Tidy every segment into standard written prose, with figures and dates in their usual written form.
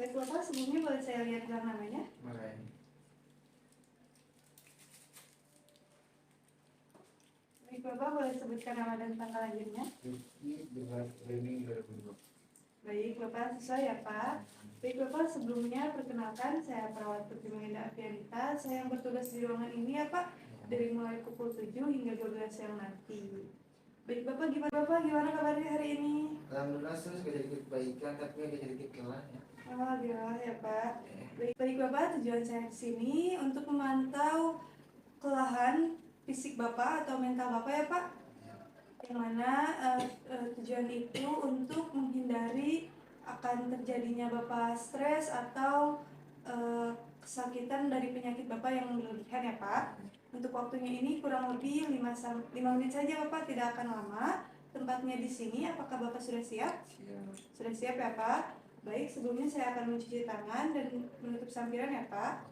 Baik Bapak, sebelumnya boleh saya lihat gelang namanya? Boleh. Baik Bapak, boleh sebutkan nama dan tanggal lahirnya? Rifki 12 Juni 2020. Baik Bapak, sesuai ya Pak. Baik Bapak, sebelumnya perkenalkan saya perawat Putri Mahinda Afianita. Saya yang bertugas di ruangan ini ya Pak, dari mulai pukul 7 hingga 12 siang nanti. Baik Bapak, gimana kabarnya hari ini? Alhamdulillah sus, gak sedikit baikan tapi agak sedikit kelah ya. Alhamdulillah ya Pak. Baik Bapak, tujuan saya di sini untuk memantau kelelahan fisik Bapak atau mental Bapak ya Pak. Yang mana tujuan itu untuk menghindari akan terjadinya Bapak stres atau kesakitan dari penyakit Bapak yang berlebihan ya Pak. Untuk waktunya ini kurang lebih 5 menit saja Bapak, tidak akan lama. Tempatnya di sini, apakah Bapak sudah siap? Siap. Sudah siap ya Pak? Baik, sebelumnya saya akan mencuci tangan dan menutup sampiran ya Pak.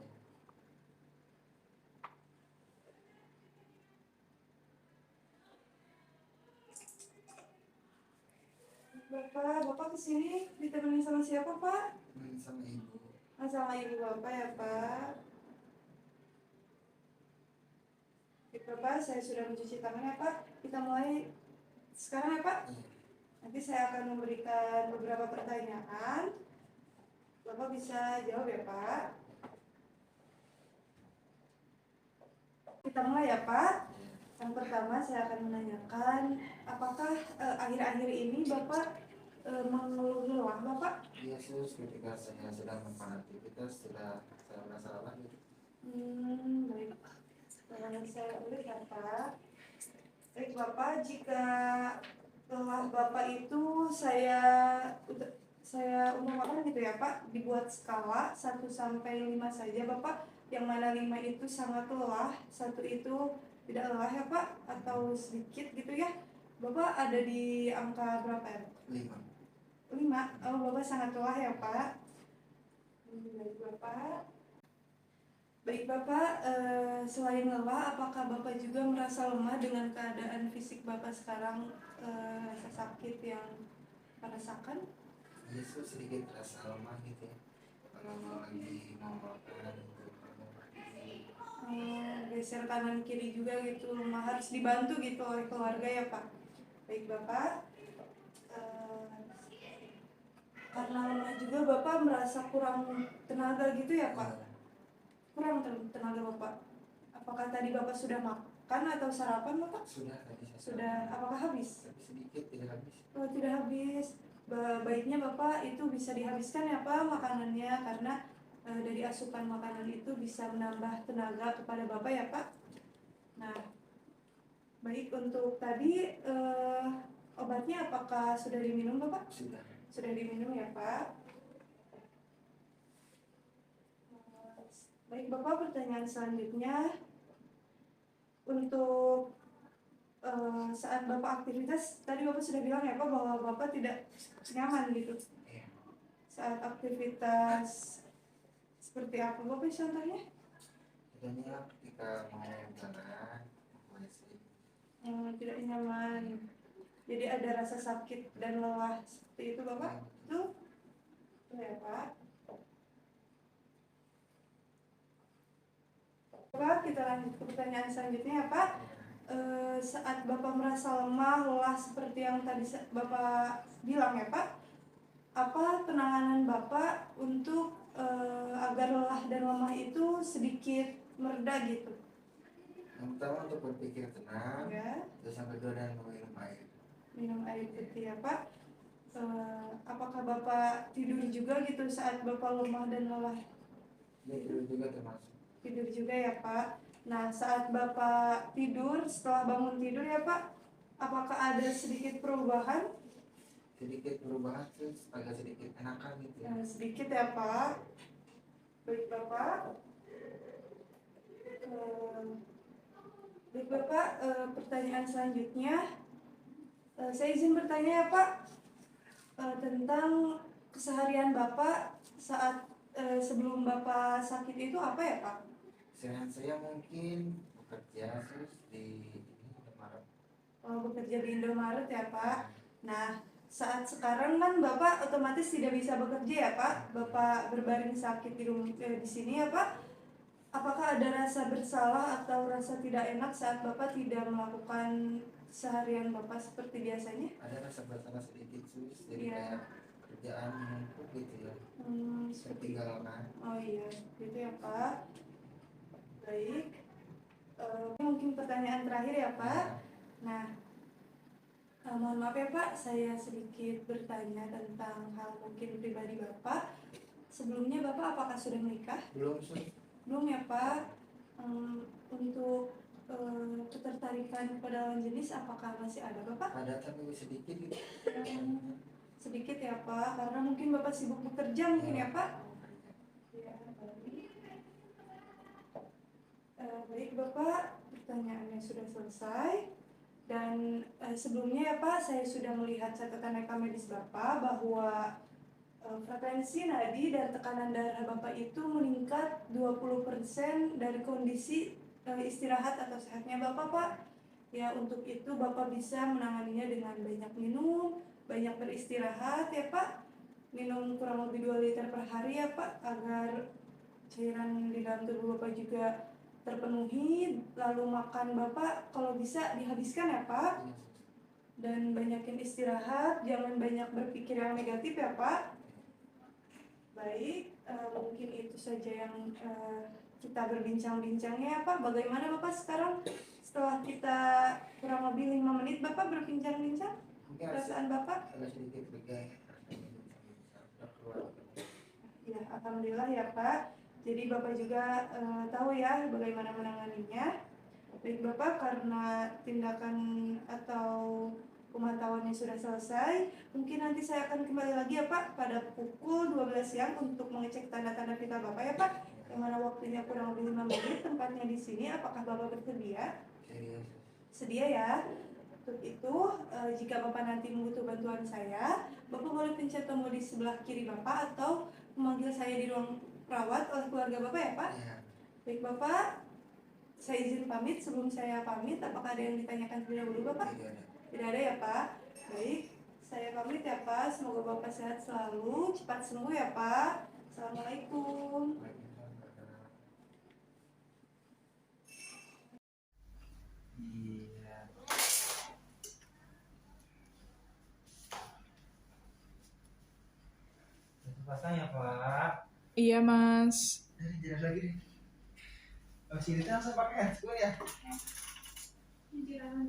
Bapak kesini ditemani sama siapa Pak? Sama ibu. Sama ibu Bapak ya Pak. Baik Bapak, saya sudah mencuci tangan ya Pak. Kita mulai sekarang ya Pak. Nanti saya akan memberikan beberapa pertanyaan. Bapak bisa jawab ya Pak. Kita mulai ya Pak. Yang pertama saya akan menanyakan, apakah akhir-akhir ini Bapak mengeluh lelah Bapak? Iya sus, ketika saya sedang melakukan aktivitas sudah saya merasa lelah gitu. Baik. Saya ulik ya Pak. Baik Bapak, jika lelah Bapak itu saya umpamakan gitu ya Pak, dibuat skala 1 sampai 5 saja Bapak, yang mana 5 itu sangat lelah, 1 itu tidak lelah ya Pak, atau sedikit gitu ya. Bapak ada di angka berapa ya? 5. 5. Oh, Bapak sangat lelah ya Pak. Baik Bapak. Baik Bapak, selain lelah, apakah Bapak juga merasa lemah dengan keadaan fisik Bapak sekarang, rasa sakit yang rasakan? Iya sus, sedikit rasa lemah gitu ya. Kalau lagi mau makan gitu. Geser kanan kiri juga gitu, lemah, harus dibantu gitu oleh keluarga ya Pak. Baik Bapak, karena lemah juga Bapak merasa kurang tenaga gitu ya Pak? Kurang tenaga Bapak. Apakah tadi Bapak sudah makan atau sarapan Bapak? Sudah tadi saya Sudah, apakah habis? tapi sedikit tidak habis. Oh, tidak habis. Baiknya Bapak itu bisa dihabiskan ya Pak makanannya, karena dari asupan makanan itu bisa menambah tenaga kepada Bapak ya Pak. Nah, baik, untuk tadi obatnya apakah sudah diminum Bapak? Sudah. Sudah diminum ya Pak. Baik Bapak, pertanyaan selanjutnya, untuk saat Bapak aktivitas, tadi Bapak sudah bilang ya Pak bahwa Bapak tidak nyaman gitu. Iya. Saat aktivitas seperti apa Bapak contohnya? Contohnya ketika mau jalan, masih Tidak nyaman. Jadi ada rasa sakit dan lelah seperti itu Bapak? Tuh ya Pak. Bapak, kita lanjut ke pertanyaan selanjutnya ya Pak. Saat Bapak merasa lemah, lelah seperti yang tadi Bapak bilang ya Pak, apa penanganan Bapak untuk agar lelah dan lemah itu sedikit mereda gitu? yang pertama untuk berpikir tenang, Ya, terus yang kedua dan meminum air. minum air putih ya Pak. Apakah Bapak tidur juga gitu saat Bapak lemah dan lelah? Ini tidur juga termasuk. Tidur juga ya Pak. Nah, saat Bapak tidur, setelah bangun tidur ya Pak, apakah ada sedikit perubahan? Sedikit perubahan terus agak sedikit enakan gitu ya. Sedikit ya Pak. Baik Bapak. Baik Bapak, pertanyaan selanjutnya, saya izin bertanya ya Pak, tentang keseharian Bapak saat sebelum Bapak sakit itu apa ya Pak? Saya mungkin bekerja terus di Indomaret. Bekerja di Indomaret ya Pak. Nah, saat sekarang kan Bapak otomatis tidak bisa bekerja ya Pak. Bapak berbaring sakit di sini ya Pak. Apakah ada rasa bersalah atau rasa tidak enak saat Bapak tidak melakukan seharian Bapak seperti biasanya? Ada rasa bersalah sedikit sus, jadi Iya. kayak kerjaan menumpuk gitu ya, Seperti ketinggalan. Oh iya, gitu ya Pak. Baik. Mungkin pertanyaan terakhir ya Pak. Nah, mohon maaf ya Pak, saya sedikit bertanya tentang hal mungkin pribadi Bapak. Sebelumnya Bapak apakah sudah menikah? Belum sus. Belum ya Pak. Untuk ketertarikan pada lawan jenis apakah masih ada Bapak? Ada tapi sedikit gitu. Sedikit ya Pak, karena mungkin Bapak sibuk bekerja mungkin ya Pak. Ya, baik. Baik Bapak, pertanyaannya sudah selesai. Dan sebelumnya ya Pak, saya sudah melihat catatan rekam medis Bapak bahwa frekuensi nadi dan tekanan darah Bapak itu meningkat 20% dari kondisi istirahat atau sehatnya Bapak Pak. Ya untuk itu Bapak bisa menanganinya dengan banyak minum, banyak beristirahat ya Pak. Minum kurang lebih 2 liter per hari ya Pak, agar cairan di dalam tubuh Bapak juga terpenuhi. Lalu makan Bapak kalau bisa dihabiskan ya Pak. Dan banyakin istirahat, jangan banyak berpikir yang negatif ya Pak. Baik, mungkin itu saja yang kita berbincang-bincangnya ya Pak. Bagaimana Bapak sekarang setelah kita kurang lebih 5 menit Bapak berbincang-bincang? Mungkin Perasaan Bapak? ada sedikit lega. Ya, alhamdulillah ya Pak. Jadi Bapak juga tahu ya bagaimana menanganinya. Baik Bapak, karena tindakan atau pemantauannya sudah selesai, mungkin nanti saya akan kembali lagi ya Pak pada pukul 12 siang untuk mengecek tanda-tanda vital Bapak ya Pak. Yang mana waktunya kurang lebih 5 menit, tempatnya di sini. Apakah Bapak bersedia? Sedia ya. Untuk itu, jika Bapak nanti membutuh bantuan saya, Bapak boleh pencet tombol di sebelah kiri Bapak atau memanggil saya di ruang perawat oleh keluarga Bapak ya Pak. Baik Bapak, saya izin pamit. Sebelum saya pamit, apakah ada yang ditanyakan terlebih dahulu Bapak? Tidak ada ya Pak. Baik, saya pamit ya Pak. Semoga Bapak sehat selalu, cepat sembuh ya Pak. Assalamualaikum. Iya. Satu pasang ya Pak. Iya Mas. Jalan lagi deh. Sini langsung pakai handscoot ya. Jangan